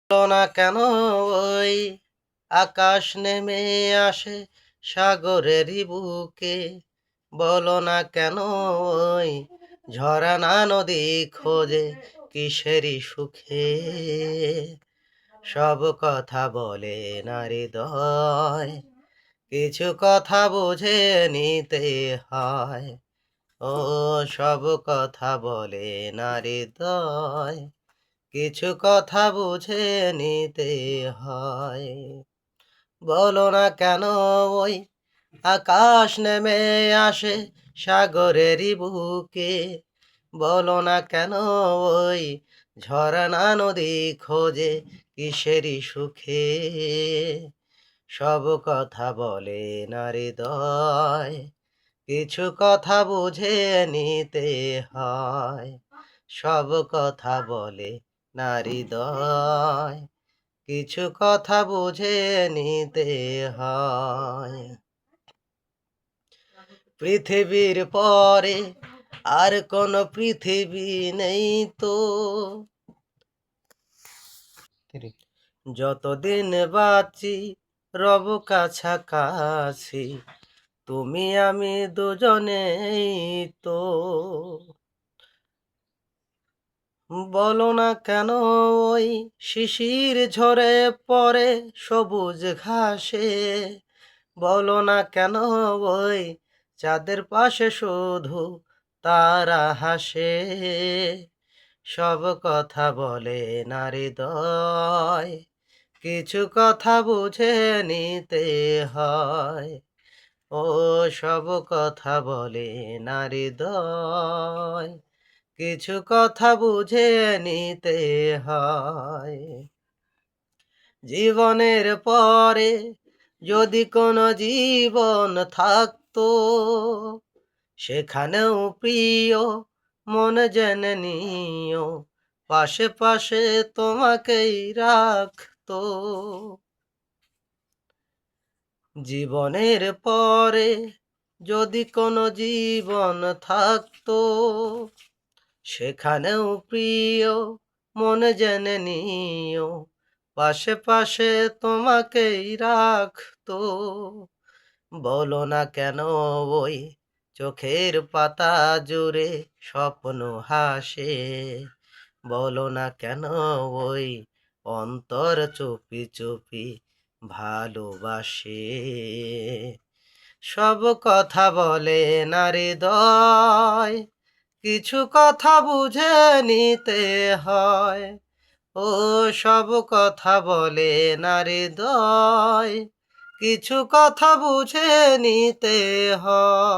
বলো না কেন ওই আকাশ নেমে আসে সাগরেরই বুকে। বলো না কেন ওই ঝরনা নদী খোঁজে কিসেরই সুখে। সব কথা বলে না হৃদয়, কিছু কথা বুঝে নিতে হয়। ও সব কথা বলে না হৃদয়, কিছু কথা বুঝে নিতে হয়। বলো না কেন ওই আকাশ নেমে আসে সাগরেরই বুকে। বলো না কেন ওই ঝরনা নদী খোঁজে কিসেরই সুখে। সব কথা বলে না হৃদয়, কিছু কথা বুঝে নিতে হয়। সব কথা বলে না হৃদয়, কিছু কথা বুঝে নিতে হয়। পৃথিবীর পরে আর কোনো পৃথিবী নেই তো, যতদিন বাঁচি রব কাছাকাছি, তুমি আমি দুজনেই তো। বলো না কেন ওই শিশির ঝরে পড়ে সবুজ ঘাসে। বলো না কেন ওই চাঁদের পাশে শুধু তারা হাসে। সব কথা বলে না হৃদয়, কিছু কথা বুঝে নিতে হয়। ও সব কথা বলে না হৃদয়, কিছু কথা বুঝে নিতে হয়। জীবনের পরে যদি কোনো জীবন থাকতো, সেখানেও প্রিয় মন জেনে নিও, পাশে পাশে তোমাকেই রাখতো। জীবনের পরে যদি কোনো জীবন থাকতো, সেখানেও প্রিয় মন জেনে নিও, পাশে পাশে তোমাকেই রাখতো। বলো না কেন ওই চোখের পাতা জুড়ে স্বপ্ন হাসে। বলো না কেন ওই অন্তর চুপি চুপি ভালোবাসে। সব কথা বলে না হৃদয়, কিছু কথা বুঝে নিতে হয়। ও সব কথা বলে না হৃদয়, কিছু কথা বুঝে নিতে হয়।